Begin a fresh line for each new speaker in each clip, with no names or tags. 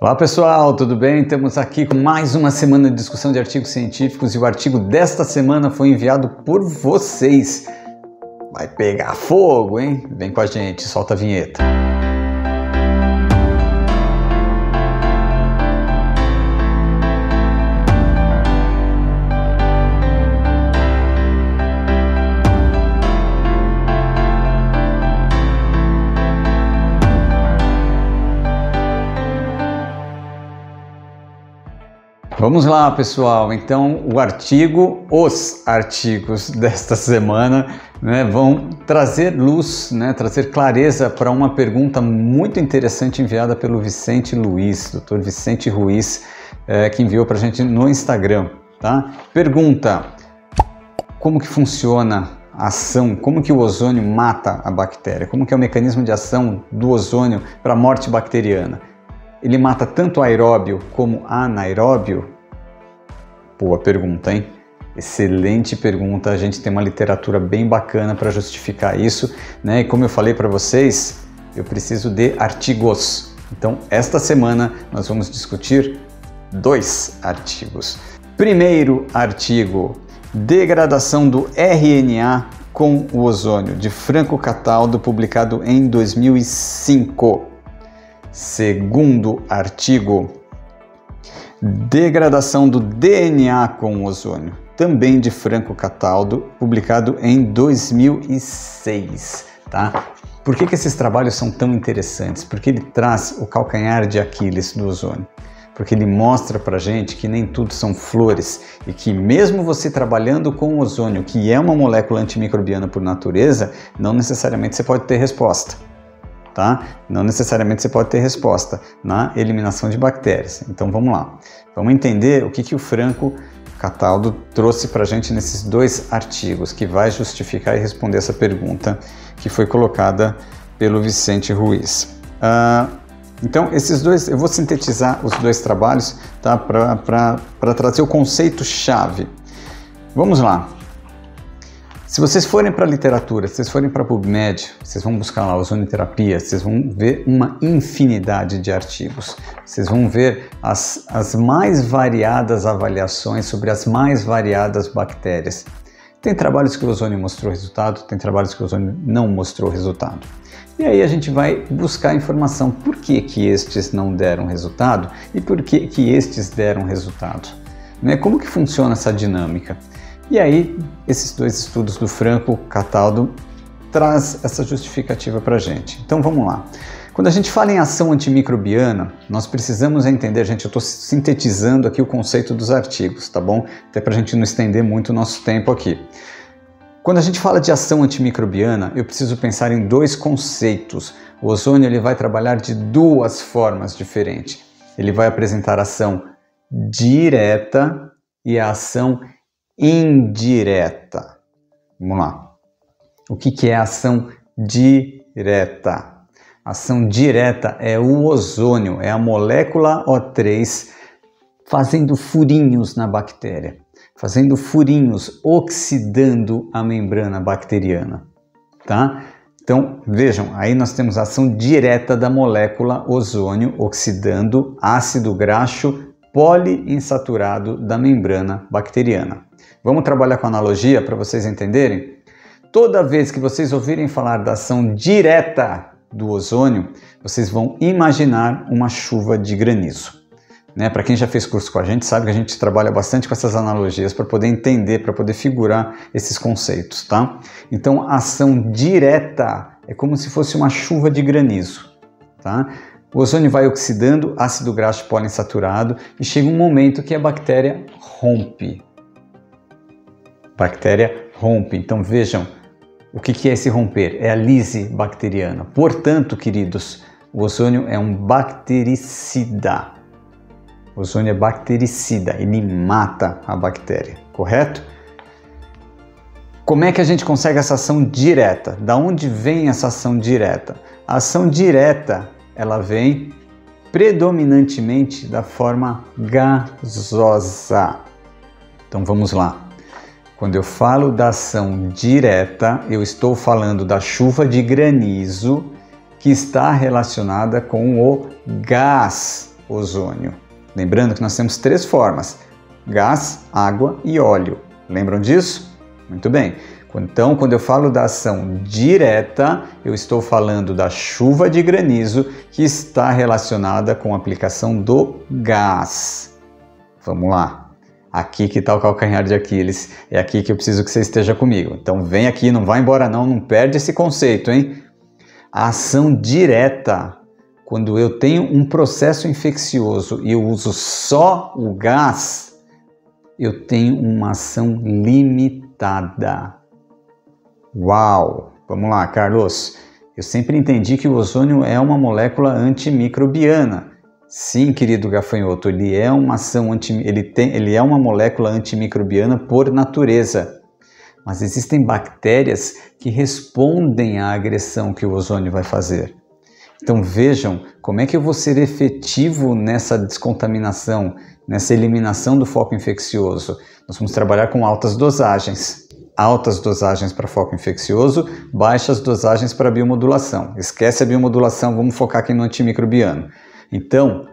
Olá pessoal, tudo bem? Estamos aqui com mais uma semana de discussão de artigos científicos e o artigo desta semana foi enviado por vocês. Vai pegar fogo, hein? Vem com a gente, solta a vinheta. Vamos lá, pessoal. Então, os artigos desta semana, vão trazer luz, trazer clareza para uma pergunta muito interessante enviada pelo Vicente Luiz, Dr. Vicente Ruiz, que enviou para a gente no Instagram, tá? Pergunta: como que funciona a ação, como que o ozônio mata a bactéria? Como que é o mecanismo de ação do ozônio para a morte bacteriana? Ele mata tanto aeróbio como anaeróbio? Boa pergunta, hein? Excelente pergunta. A gente tem uma literatura bem bacana para justificar isso, né? E como eu falei para vocês, eu preciso de artigos. Então, esta semana nós vamos discutir 2 artigos. Primeiro artigo: degradação do RNA com o ozônio, de Franco Cataldo, publicado em 2005. Segundo artigo: degradação do DNA com ozônio, também de Franco Cataldo, publicado em 2006, tá? Por que esses trabalhos são tão interessantes? Porque ele traz o calcanhar de Aquiles do ozônio. Porque ele mostra pra gente que nem tudo são flores e que mesmo você trabalhando com o ozônio, que é uma molécula antimicrobiana por natureza, não necessariamente você pode ter resposta. Tá? Não necessariamente você pode ter resposta na eliminação de bactérias. Então vamos lá. Vamos entender o que o Franco Cataldo trouxe para a gente nesses 2 artigos, que vai justificar e responder essa pergunta que foi colocada pelo Vicente Ruiz. Então esses 2, eu vou sintetizar os 2 trabalhos, tá? Para trazer o conceito-chave. Vamos lá. Se vocês forem para a literatura, se vocês forem para a PubMed, vocês vão buscar lá ozonioterapia, vocês vão ver uma infinidade de artigos. Vocês vão ver as mais variadas avaliações sobre as mais variadas bactérias. Tem trabalhos que o ozônio mostrou resultado, tem trabalhos que o ozônio não mostrou resultado. E aí a gente vai buscar informação por que estes não deram resultado e por que estes deram resultado. Como que funciona essa dinâmica? E aí, esses 2 estudos do Franco Cataldo traz essa justificativa para a gente. Então vamos lá. Quando a gente fala em ação antimicrobiana, nós precisamos entender, gente, eu estou sintetizando aqui o conceito dos artigos, tá bom? Até para a gente não estender muito o nosso tempo aqui. Quando a gente fala de ação antimicrobiana, eu preciso pensar em 2 conceitos. O ozônio ele vai trabalhar de 2 formas diferentes. Ele vai apresentar ação direta e a ação indireta. Vamos lá. O que é ação direta? Ação direta é o ozônio, é a molécula O3 fazendo furinhos na bactéria, fazendo furinhos, oxidando a membrana bacteriana, tá? Então, vejam, aí nós temos a ação direta da molécula ozônio oxidando ácido graxo poliinsaturado da membrana bacteriana. Vamos trabalhar com analogia para vocês entenderem? Toda vez que vocês ouvirem falar da ação direta do ozônio, vocês vão imaginar uma chuva de granizo. Para quem já fez curso com a gente, sabe que a gente trabalha bastante com essas analogias para poder entender, para poder figurar esses conceitos, tá? Então, a ação direta é como se fosse uma chuva de granizo, tá? O ozônio vai oxidando ácido graxo poliinsaturado e chega um momento que a bactéria rompe. Então vejam, o que é esse romper? É a lise bacteriana. Portanto, queridos, o ozônio é um bactericida. O ozônio é bactericida, ele mata a bactéria, correto? Como é que a gente consegue essa ação direta? Da onde vem essa ação direta? A ação direta, ela vem predominantemente da forma gasosa. Então vamos lá. Quando eu falo da ação direta, eu estou falando da chuva de granizo que está relacionada com o gás. ozônio. Lembrando que nós temos 3 formas: gás, água e óleo. Lembram disso? Muito bem. Então, quando eu falo da ação direta, eu estou falando da chuva de granizo que está relacionada com a aplicação do gás. Vamos lá. Aqui que está o calcanhar de Aquiles. É aqui que eu preciso que você esteja comigo. Então, vem aqui, não vai embora não perde esse conceito, hein? A ação direta, quando eu tenho um processo infeccioso e eu uso só o gás, eu tenho uma ação limitada. Uau! Vamos lá, Carlos. Eu sempre entendi que o ozônio é uma molécula antimicrobiana. Sim, querido gafanhoto, ele é uma molécula antimicrobiana por natureza. Mas existem bactérias que respondem à agressão que o ozônio vai fazer. Então vejam como é que eu vou ser efetivo nessa descontaminação, nessa eliminação do foco infeccioso. Nós vamos trabalhar com altas dosagens. Altas dosagens para foco infeccioso, baixas dosagens para biomodulação. Esquece a biomodulação, vamos focar aqui no antimicrobiano. Então,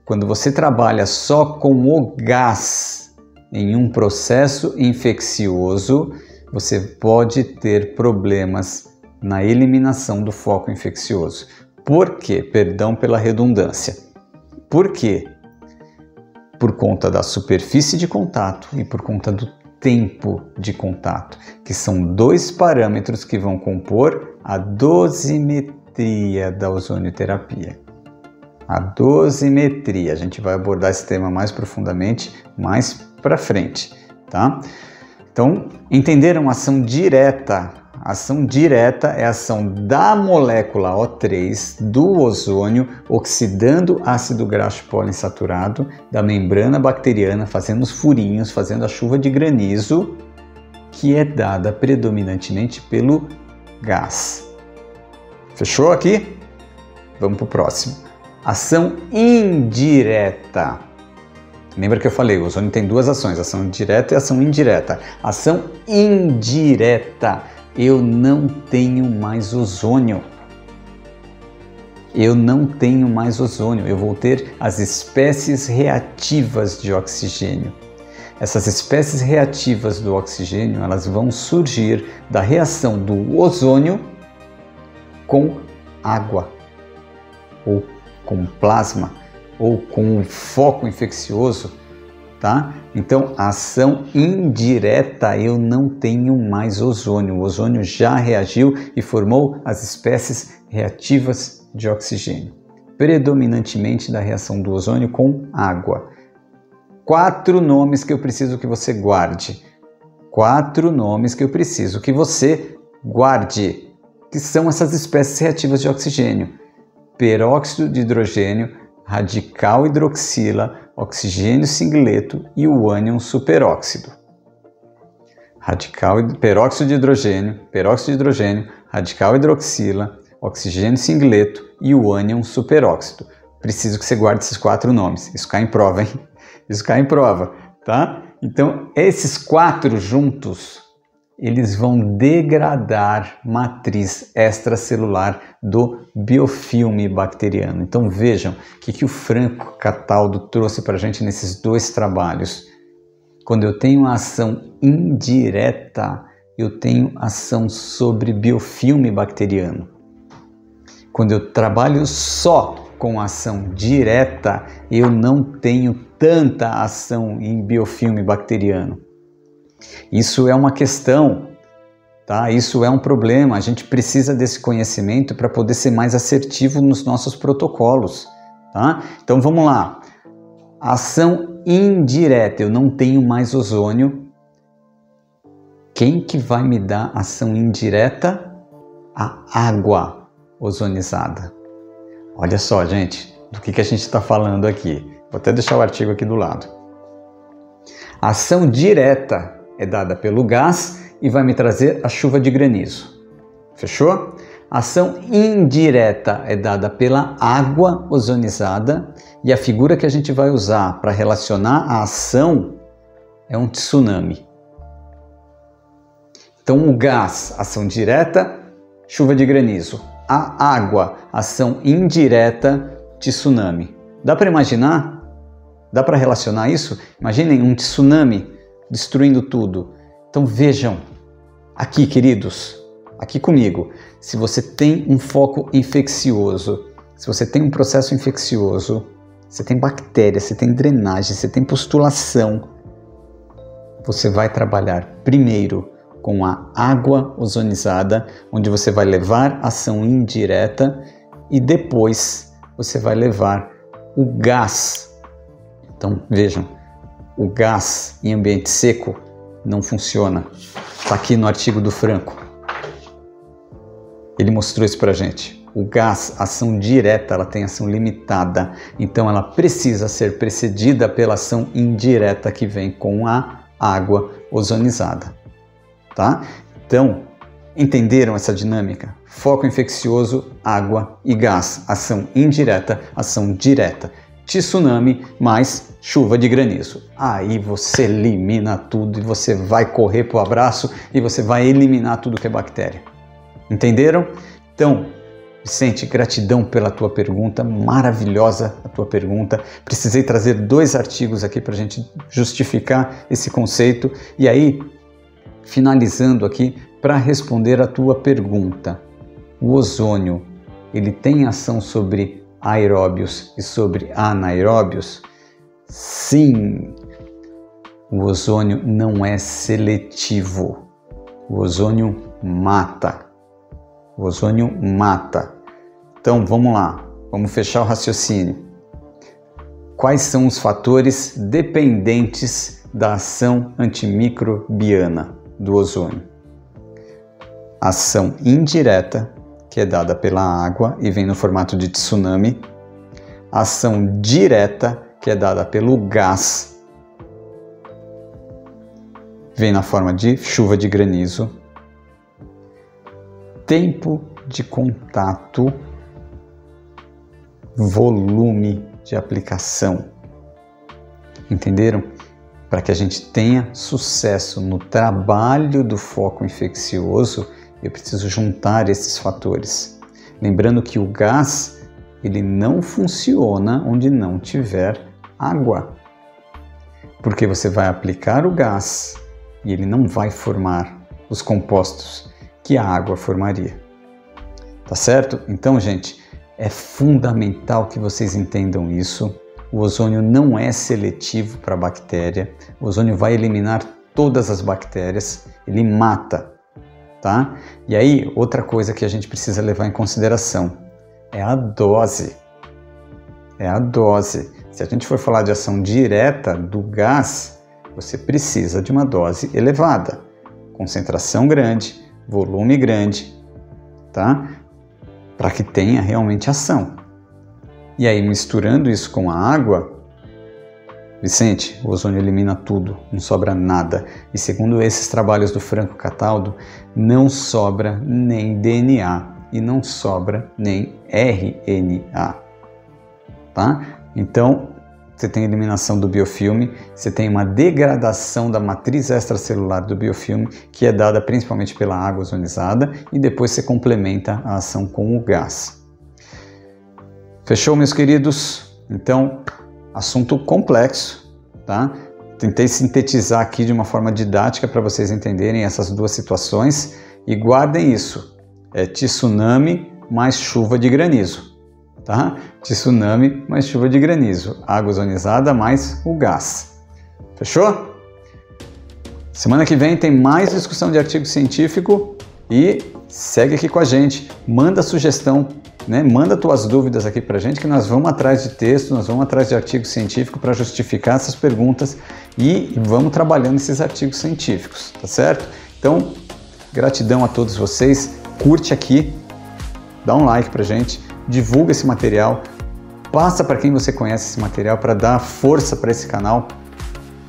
quando você trabalha só com o gás em um processo infeccioso, você pode ter problemas na eliminação do foco infeccioso. Por quê? Perdão pela redundância. Por quê? Por conta da superfície de contato e por conta do tempo de contato, que são 2 parâmetros que vão compor a dosimetria da ozonioterapia. A dosimetria, a gente vai abordar esse tema mais profundamente mais para frente, tá? Então, entenderam a ação direta? A ação direta é a ação da molécula O3 do ozônio oxidando ácido graxo poliinsaturado da membrana bacteriana, fazendo os furinhos, fazendo a chuva de granizo, que é dada predominantemente pelo gás. Fechou aqui? Vamos para o próximo. Ação indireta. Lembra que eu falei, o ozônio tem 2 ações, ação direta e ação indireta. Ação indireta. Eu não tenho mais ozônio. Eu não tenho mais ozônio. Eu vou ter as espécies reativas de oxigênio. Essas espécies reativas do oxigênio, elas vão surgir da reação do ozônio com água, ou com plasma, ou com um foco infeccioso, tá? Então, a ação indireta, eu não tenho mais ozônio. O ozônio já reagiu e formou as espécies reativas de oxigênio, predominantemente da reação do ozônio com água. 4 nomes que eu preciso que você guarde. 4 nomes que eu preciso que você guarde, que são essas espécies reativas de oxigênio: peróxido de hidrogênio, radical hidroxila, oxigênio singleto e o ânion superóxido. Peróxido de hidrogênio, radical hidroxila, oxigênio singleto e o ânion superóxido. Preciso que você guarde esses 4 nomes. Isso cai em prova, hein? Isso cai em prova, tá? Então, esses 4 juntos, eles vão degradar matriz extracelular do biofilme bacteriano. Então vejam o que o Franco Cataldo trouxe para a gente nesses 2 trabalhos. Quando eu tenho a ação indireta, eu tenho ação sobre biofilme bacteriano. Quando eu trabalho só com ação direta, eu não tenho tanta ação em biofilme bacteriano. Isso é uma questão, tá? Isso é um problema. A gente precisa desse conhecimento para poder ser mais assertivo nos nossos protocolos, tá? Então vamos lá. Ação indireta, eu não tenho mais ozônio. Quem que vai me dar ação indireta? A água ozonizada. Olha só, gente, do que a gente está falando aqui. Vou até deixar o artigo aqui do lado. A ação direta é dada pelo gás e vai me trazer a chuva de granizo. Fechou? A ação indireta é dada pela água ozonizada e a figura que a gente vai usar para relacionar a ação é um tsunami. Então o gás, ação direta, chuva de granizo. A água, ação indireta, tsunami. Dá para imaginar? Dá para relacionar isso? Imaginem um tsunami destruindo tudo. Então vejam, aqui queridos, aqui comigo, se você tem um foco infeccioso, se você tem um processo infeccioso, você tem bactéria, você tem drenagem, você tem pustulação, você vai trabalhar primeiro com a água ozonizada, onde você vai levar ação indireta e depois você vai levar o gás. Então vejam, o gás em ambiente seco não funciona. Está aqui no artigo do Franco. Ele mostrou isso pra gente. O gás, ação direta, ela tem ação limitada, então ela precisa ser precedida pela ação indireta que vem com a água ozonizada, tá? Então, entenderam essa dinâmica? Foco infeccioso, água e gás, ação indireta, ação direta. Tsunami mais chuva de granizo. Aí você elimina tudo e você vai correr pro abraço e você vai eliminar tudo que é bactéria. Entenderam? Então, Vicente, gratidão pela tua pergunta, maravilhosa a tua pergunta. Precisei trazer 2 artigos aqui para a gente justificar esse conceito. E aí, finalizando aqui, para responder a tua pergunta, o ozônio, ele tem ação sobre aeróbios e sobre anaeróbios? Sim, o ozônio não é seletivo, o ozônio mata. O ozônio mata. Então vamos lá, vamos fechar o raciocínio. Quais são os fatores dependentes da ação antimicrobiana do ozônio? Ação indireta, que é dada pela água e vem no formato de tsunami. Ação direta, que é dada pelo gás, vem na forma de chuva de granizo. Tempo de contato, volume de aplicação. Entenderam? Para que a gente tenha sucesso no trabalho do foco infeccioso, eu preciso juntar esses fatores. Lembrando que o gás, ele não funciona onde não tiver água. Porque você vai aplicar o gás e ele não vai formar os compostos que a água formaria. Tá certo? Então, gente, é fundamental que vocês entendam isso. O ozônio não é seletivo para a bactéria. O ozônio vai eliminar todas as bactérias, ele mata, tá? E aí, outra coisa que a gente precisa levar em consideração é a dose. É a dose. Se a gente for falar de ação direta do gás, você precisa de uma dose elevada, concentração grande, volume grande, tá? Para que tenha realmente ação. E aí, misturando isso com a água, Vicente, o ozônio elimina tudo, não sobra nada. E segundo esses trabalhos do Franco Cataldo, não sobra nem DNA e não sobra nem RNA, tá? Então, você tem eliminação do biofilme, você tem uma degradação da matriz extracelular do biofilme, que é dada principalmente pela água ozonizada, e depois você complementa a ação com o gás. Fechou, meus queridos? Então, assunto complexo, tá? Tentei sintetizar aqui de uma forma didática para vocês entenderem essas 2 situações, e guardem isso, é tsunami mais chuva de granizo. Tá? Tsunami mais chuva de granizo, água ozonizada mais o gás. Fechou? Semana que vem tem mais discussão de artigo científico e segue aqui com a gente. Manda sugestão, né? Manda tuas dúvidas aqui pra gente que nós vamos atrás de texto, nós vamos atrás de artigo científico para justificar essas perguntas e vamos trabalhando esses artigos científicos, tá certo? Então, gratidão a todos vocês. Curte aqui, dá um like pra gente. Divulga esse material, passa para quem você conhece esse material para dar força para esse canal,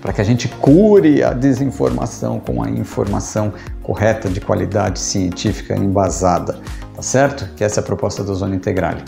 para que a gente cure a desinformação com a informação correta, de qualidade científica embasada, tá certo? Que essa é a proposta do Ozônio Integrale.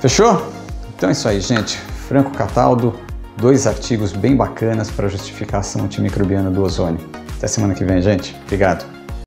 Fechou? Então é isso aí, gente. Franco Cataldo, 2 artigos bem bacanas para justificar a ação antimicrobiana do ozônio. Até semana que vem, gente. Obrigado.